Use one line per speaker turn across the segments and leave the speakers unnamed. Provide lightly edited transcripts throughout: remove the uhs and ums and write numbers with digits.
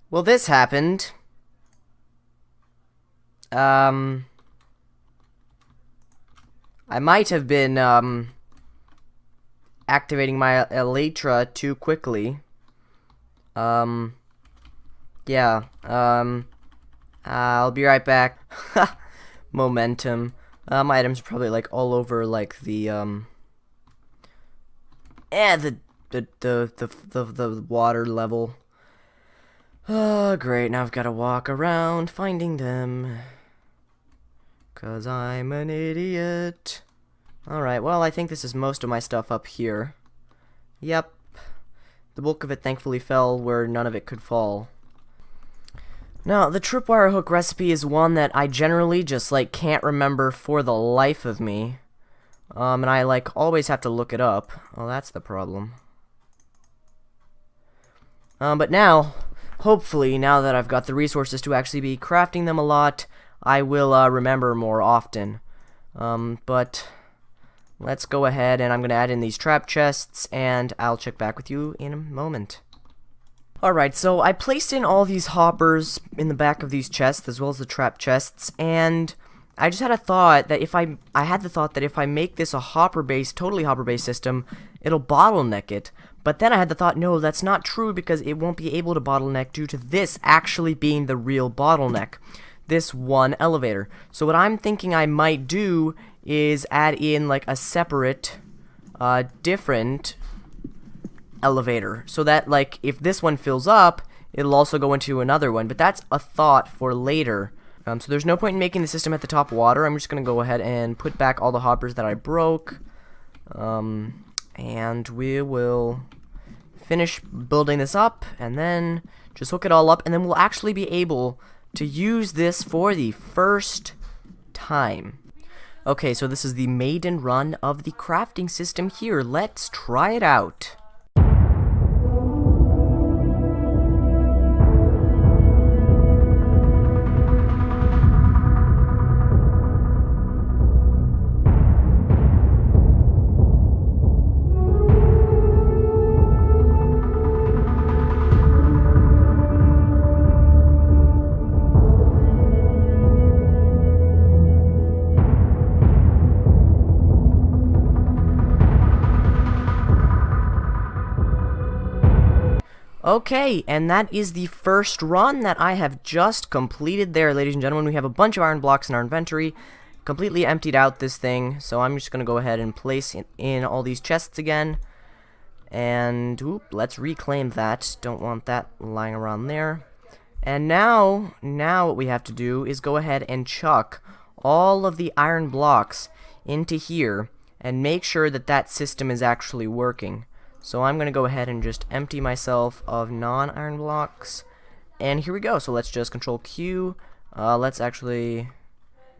Well, this happened. I might have been, activating my Elytra too quickly. Yeah, I'll be right back. Momentum. My items are probably, like, all over, like, the water level. Oh, great, now I've gotta walk around finding them. 'Cause I'm an idiot. Alright, well, I think this is most of my stuff up here. Yep. The bulk of it thankfully fell where none of it could fall. Now, the tripwire hook recipe is one that I generally just, like, can't remember for the life of me. And I, like, always have to look it up. Well, that's the problem. But now, hopefully, now that I've got the resources to actually be crafting them a lot, I will, remember more often. But let's go ahead and I'm gonna add in these trap chests, and I'll check back with you in a moment. Alright, so I placed in all these hoppers in the back of these chests, as well as the trap chests, and I just had a thought that if I make this a totally hopper-based system, it'll bottleneck it. But then I had the thought, no, that's not true, because it won't be able to bottleneck due to this actually being the real bottleneck. This one elevator. So what I'm thinking I might do is add in, like, a separate, different elevator, so that, like, if this one fills up, it'll also go into another one. But that's a thought for later. So there's no point in making the system at the top water. I'm just gonna go ahead and put back all the hoppers that I broke, and we will finish building this up, and then just hook it all up, and then we'll actually be able to use this for the first time. Okay, so this is the maiden run of the crafting system here. Let's try it out. Okay, and that is the first run that I have just completed there, ladies and gentlemen. We have a bunch of iron blocks in our inventory, completely emptied out this thing, so I'm just going to go ahead and place in all these chests again, and let's reclaim that. Don't want that lying around there. And now what we have to do is go ahead and chuck all of the iron blocks into here, and make sure that that system is actually working. So I'm going to go ahead and just empty myself of non-iron blocks. And here we go. So let's just Control Q. Let's actually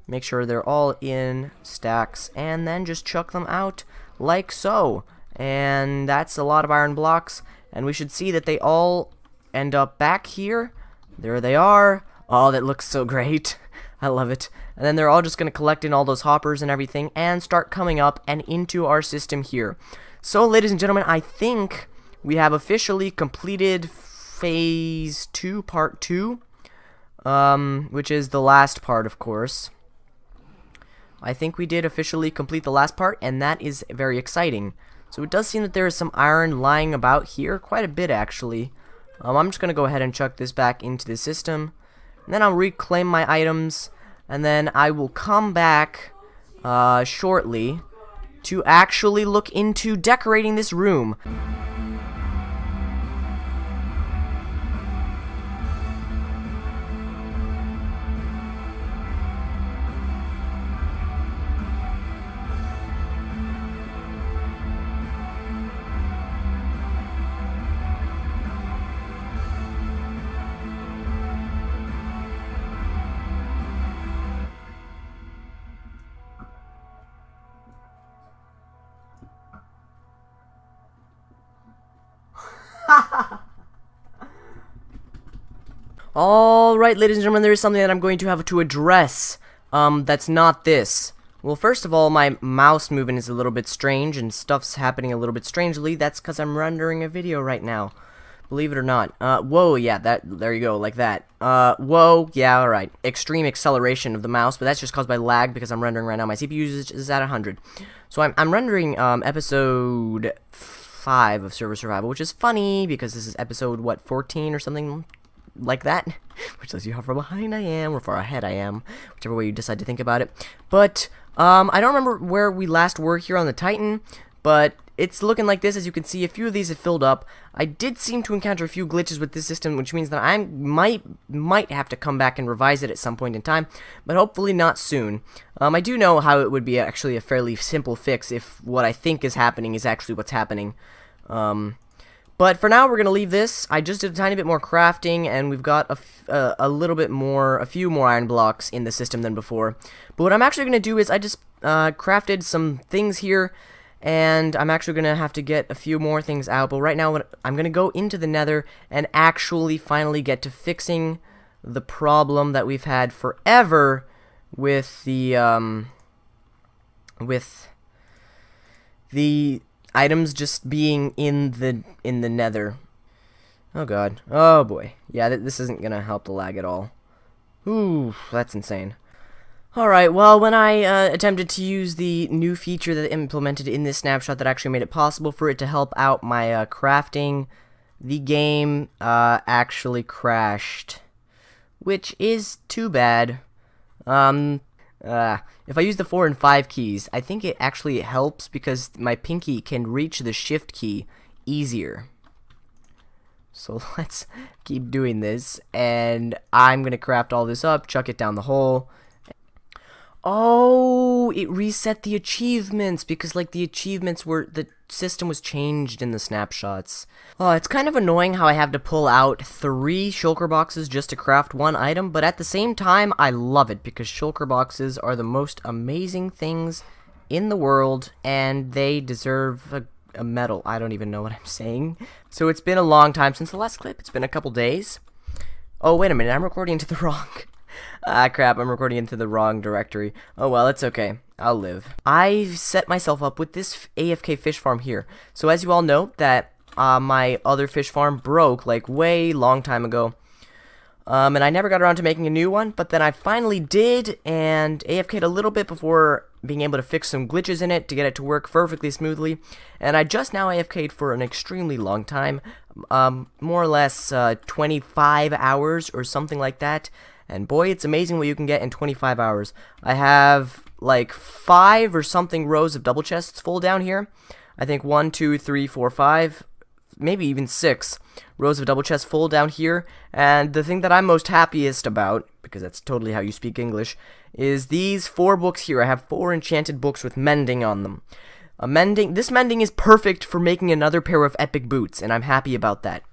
make sure they're all in stacks. And then just chuck them out like so. And that's a lot of iron blocks. And we should see that they all end up back here. There they are. Oh, that looks so great. I love it. And then they're all just going to collect in all those hoppers and everything and start coming up and into our system here. So, ladies and gentlemen, I think we have officially completed Phase 2, Part 2, which is the last part, of course. I think we did officially complete the last part, and that is very exciting. So it does seem that there is some iron lying about here, quite a bit, actually. I'm just going to go ahead and chuck this back into the system, and then I'll reclaim my items, and then I will come back shortly to actually look into decorating this room. Alright, ladies and gentlemen, there is something that I'm going to have to address. That's not this. Well, first of all, my mouse movement is a little bit strange, and stuff's happening a little bit strangely. That's because I'm rendering a video right now. Believe it or not. Whoa, yeah, there you go, like that. Whoa, yeah, alright. Extreme acceleration of the mouse, but that's just caused by lag because I'm rendering right now. My CPU usage is at 100. So I'm rendering, episode 5 of Server Survival, which is funny because this is episode, what, 14 or something like that? Which tells you how far behind I am, or far ahead I am, whichever way you decide to think about it. But, I don't remember where we last were here on the Titan, but it's looking like this. As you can see, a few of these have filled up. I did seem to encounter a few glitches with this system, which means that I might have to come back and revise it at some point in time, but hopefully not soon. I do know how it would be actually a fairly simple fix if what I think is happening is actually what's happening. But for now, we're going to leave this. I just did a tiny bit more crafting, and we've got a few more iron blocks in the system than before. But what I'm actually going to do is I just crafted some things here, and I'm actually going to have to get a few more things out. But right now, I'm going to go into the nether and actually finally get to fixing the problem that we've had forever with the items just being in the nether. Oh god. Oh boy. Yeah, this isn't going to help the lag at all. Ooh, that's insane. Alright, well, when I attempted to use the new feature that implemented in this snapshot that actually made it possible for it to help out my crafting, the game actually crashed. Which is too bad. If I use the 4 and 5 keys, I think it actually helps because my pinky can reach the shift key easier. So let's keep doing this, and I'm gonna craft all this up, chuck it down the hole. Oh, it reset the achievements because, like, the system was changed in the snapshots. Oh, it's kind of annoying how I have to pull out 3 shulker boxes just to craft 1 item, but at the same time, I love it because shulker boxes are the most amazing things in the world, and they deserve a medal. I don't even know what I'm saying. So it's been a long time since the last clip. It's been a couple days. Oh, wait a minute, I'm recording into the wrong... Ah, crap, I'm recording into the wrong directory. Oh well, it's okay. I'll live. I've set myself up with this AFK fish farm here. So as you all know, that my other fish farm broke, like, way long time ago. And I never got around to making a new one, but then I finally did, and AFK'd a little bit before being able to fix some glitches in it to get it to work perfectly smoothly. And I just now AFK'd for an extremely long time, more or less 25 hours or something like that. And boy, it's amazing what you can get in 25 hours. I have like 5 or something rows of double chests full down here. I think 1, 2, 3, 4, 5, maybe even 6 rows of double chests full down here. And the thing that I'm most happiest about, because that's totally how you speak English, is these 4 books here. I have 4 enchanted books with mending on them. This mending is perfect for making another pair of epic boots, and I'm happy about that.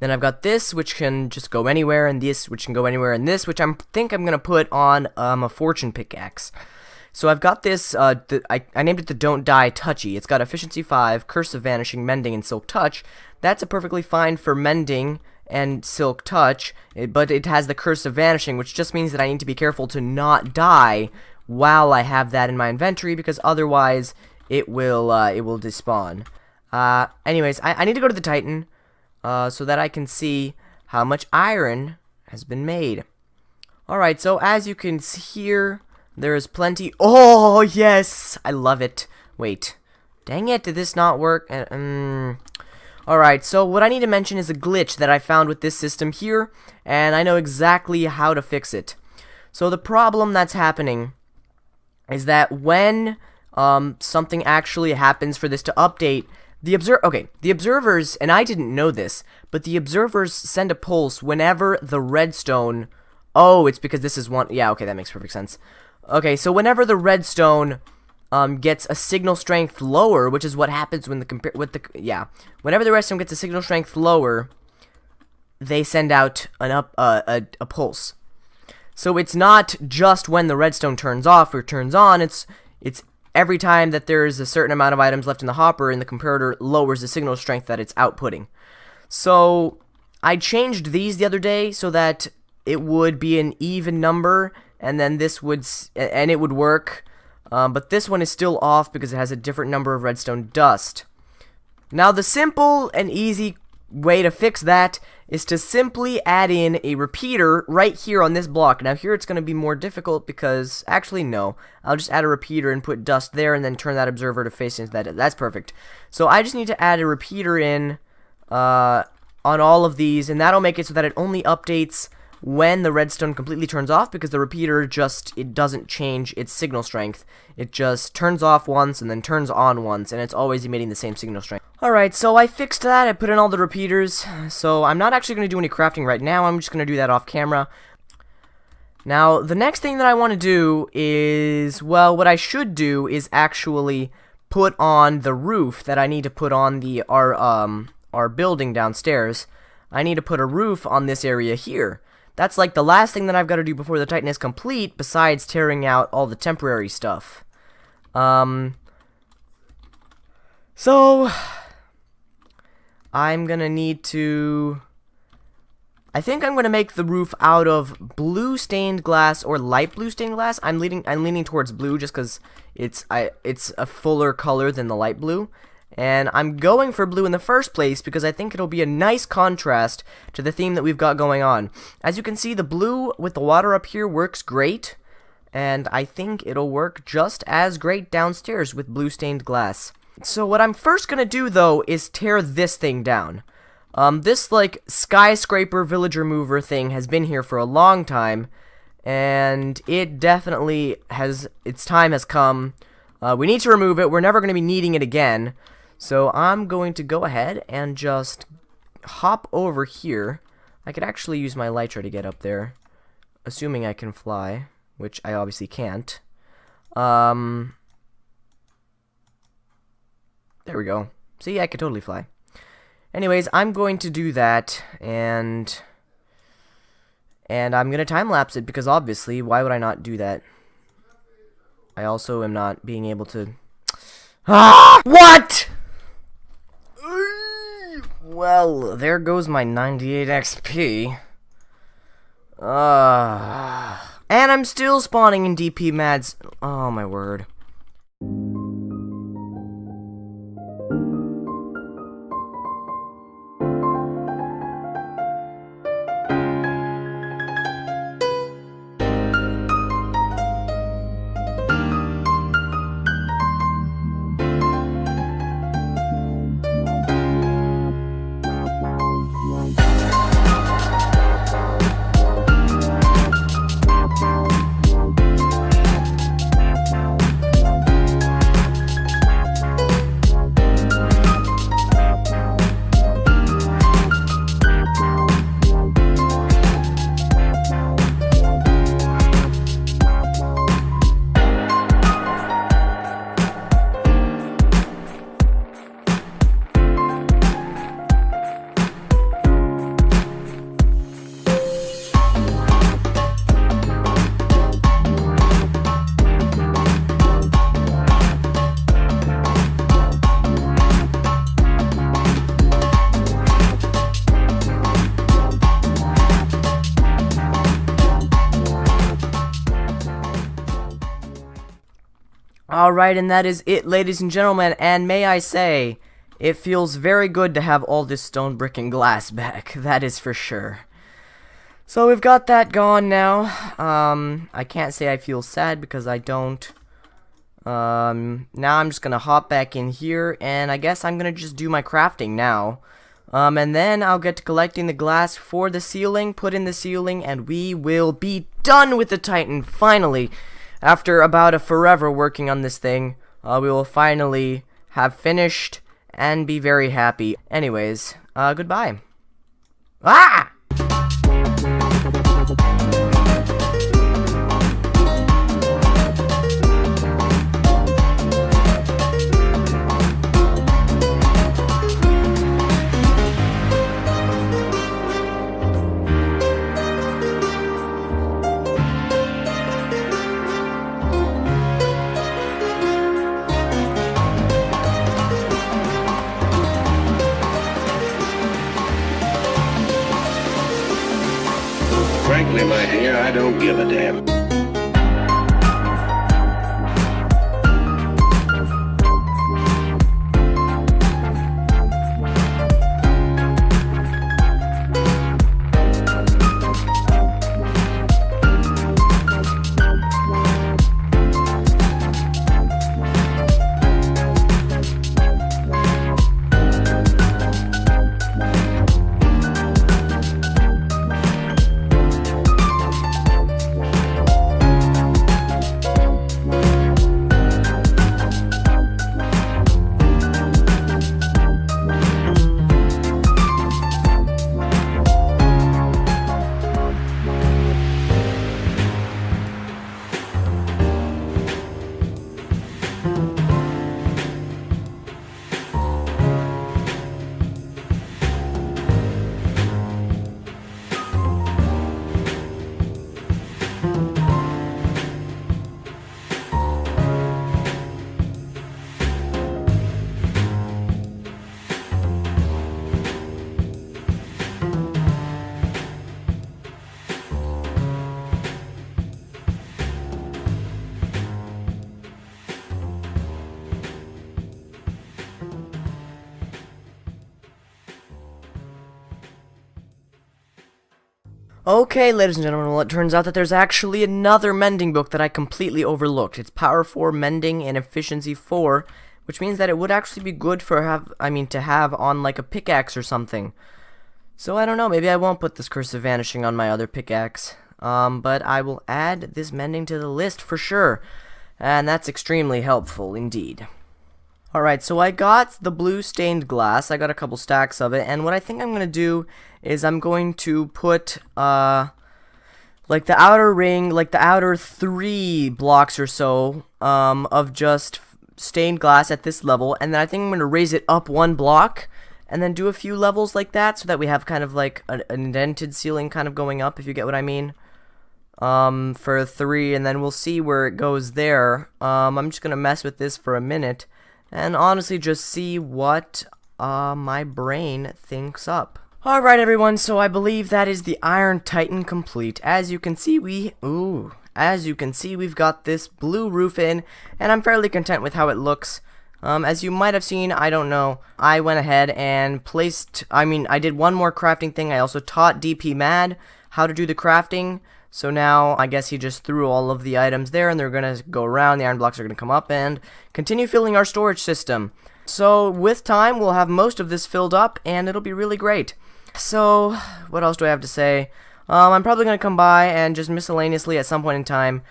Then I've got this, which can just go anywhere, and this, which can go anywhere, and this, which I think I'm going to put on a fortune pickaxe. So I've got this, I named it the Don't Die Touchy. It's got Efficiency 5, Curse of Vanishing, Mending, and Silk Touch. That's a perfectly fine for Mending and Silk Touch, but it has the Curse of Vanishing, which just means that I need to be careful to not die while I have that in my inventory, because otherwise it will despawn. Anyways, I need to go to the Titan, so that I can see how much iron has been made. Alright, so as you can see here, there is plenty. Oh, yes! I love it. Wait. Dang it, did this not work? Alright, so what I need to mention is a glitch that I found with this system here, and I know exactly how to fix it. So the problem that's happening is that when something actually happens for this to update, the observers, and I didn't know this, but the observers send a pulse whenever the redstone... Oh, it's because this is one... Yeah, okay, that makes perfect sense. Okay, so whenever the redstone gets a signal strength lower, which is what happens when whenever the redstone gets a signal strength lower, they send out a pulse. So it's not just when the redstone turns off or turns on, it's every time that there is a certain amount of items left in the hopper and the comparator lowers the signal strength that it's outputting. So I changed these the other day so that it would be an even number, and then this would, and it would work. But this one is still off because it has a different number of redstone dust. Now, the simple and easy way to fix that is to simply add in a repeater right here on this block. Now, here it's going to be more difficult because, actually, no. I'll just add a repeater and put dust there and then turn that observer to face into that. That's perfect. So I just need to add a repeater in on all of these, and that'll make it so that it only updates when the redstone completely turns off, because the repeater it doesn't change its signal strength. It just turns off once and then turns on once, and it's always emitting the same signal strength. Alright, so I fixed that. I put in all the repeaters. So I'm not actually going to do any crafting right now. I'm just going to do that off camera. Now, the next thing that I want to do is, well, what I should do is actually put on the roof that I need to put on our building downstairs. I need to put a roof on this area here. That's like the last thing that I've got to do before the Titan is complete, besides tearing out all the temporary stuff. So I'm gonna need to, I think I'm gonna make the roof out of blue stained glass or light blue stained glass. I'm leaning towards blue just because it's a fuller color than the light blue. And I'm going for blue in the first place because I think it'll be a nice contrast to the theme that we've got going on. As you can see, the blue with the water up here works great, and I think it'll work just as great downstairs with blue stained glass. So what I'm first gonna do, though, is tear this thing down. This, like, skyscraper villager mover thing has been here for a long time, and it definitely has, its time has come. We need to remove it. We're never gonna be needing it again. So I'm going to go ahead and just hop over here. I could actually use my elytra to get up there, assuming I can fly, which I obviously can't. There we go. See, I could totally fly. Anyways, I'm going to do that, and I'm going to time-lapse it, because obviously, why would I not do that? I also am not being able to... Ah! What?! Well, there goes my 98 XP. And I'm still spawning in DP Mads. Oh, my word. Alright, and that is it, ladies and gentlemen, and may I say, it feels very good to have all this stone, brick, and glass back, that is for sure. So we've got that gone now. I can't say I feel sad because I don't. Now I'm just gonna hop back in here, and I guess I'm gonna just do my crafting now. And then I'll get to collecting the glass for the ceiling, put in the ceiling, and we will be done with the Titan, finally. After about a forever working on this thing, we will finally have finished and be very happy. Anyways, goodbye. Ah!
Frankly, my dear, I don't give a damn.
Okay, ladies and gentlemen, well, it turns out that there's actually another mending book that I completely overlooked. It's Power 4 Mending and Efficiency 4, which means that it would actually be good for to have on like a pickaxe or something. So I don't know, maybe I won't put this Curse of Vanishing on my other pickaxe. But I will add this mending to the list for sure. And that's extremely helpful indeed. Alright, so I got the blue stained glass. I got a couple stacks of it, and what I think I'm going to do is I'm going to put, like the outer ring, like the outer 3 blocks or so, of just stained glass at this level, and then I think I'm going to raise it up 1 block, and then do a few levels like that, so that we have kind of like an indented ceiling kind of going up, if you get what I mean. For 3, and then we'll see where it goes there. I'm just going to mess with this for a minute. And honestly just see what my brain thinks up. Alright everyone, so I believe that is the Iron Titan complete. As you can see, we've got this blue roof in, and I'm fairly content with how it looks. As you might have seen, I don't know, I went ahead and I did one more crafting thing. I also taught DP Mad how to do the crafting. So now, I guess he just threw all of the items there, and they're going to go around, the iron blocks are going to come up, and continue filling our storage system. So, with time, we'll have most of this filled up, and it'll be really great. So, what else do I have to say? I'm probably going to come by and just miscellaneously at some point in time,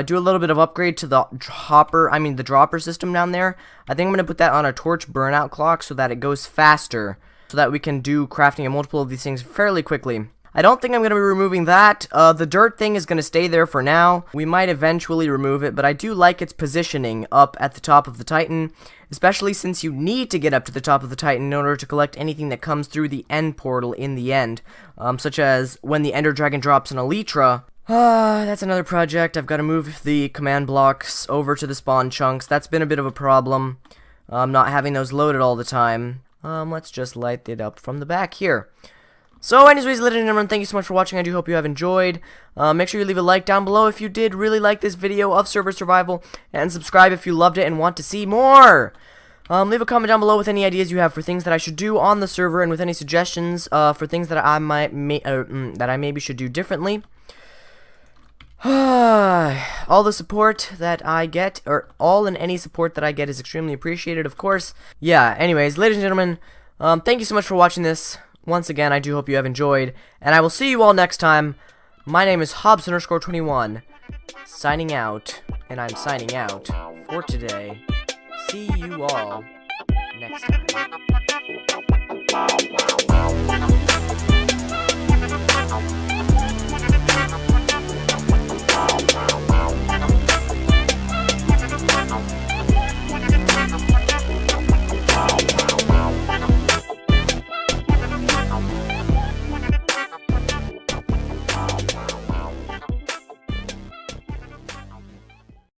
do a little bit of upgrade to the the dropper system down there. I think I'm going to put that on a torch burnout clock so that it goes faster, so that we can do crafting a multiple of these things fairly quickly. I don't think I'm going to be removing that. The dirt thing is going to stay there for now. We might eventually remove it, but I do like its positioning up at the top of the Titan, especially since you need to get up to the top of the Titan in order to collect anything that comes through the end portal in the end, such as when the Ender Dragon drops an Elytra. That's another project. I've got to move the command blocks over to the spawn chunks. That's been a bit of a problem, not having those loaded all the time. Let's just light it up from the back here. So anyways, ladies and gentlemen, thank you so much for watching. I do hope you have enjoyed. Make sure you leave a like down below if you did really like this video of server survival, and subscribe if you loved it and want to see more. Leave a comment down below with any ideas you have for things that I should do on the server, and with any suggestions for things that I maybe should do differently. All the support that I get, or all and any support that I get, is extremely appreciated, of course. Yeah, anyways, ladies and gentlemen, thank you so much for watching this. Once again, I do hope you have enjoyed, and I will see you all next time. My name is Hobbs_21, signing out, and I'm signing out for today. See you all next time.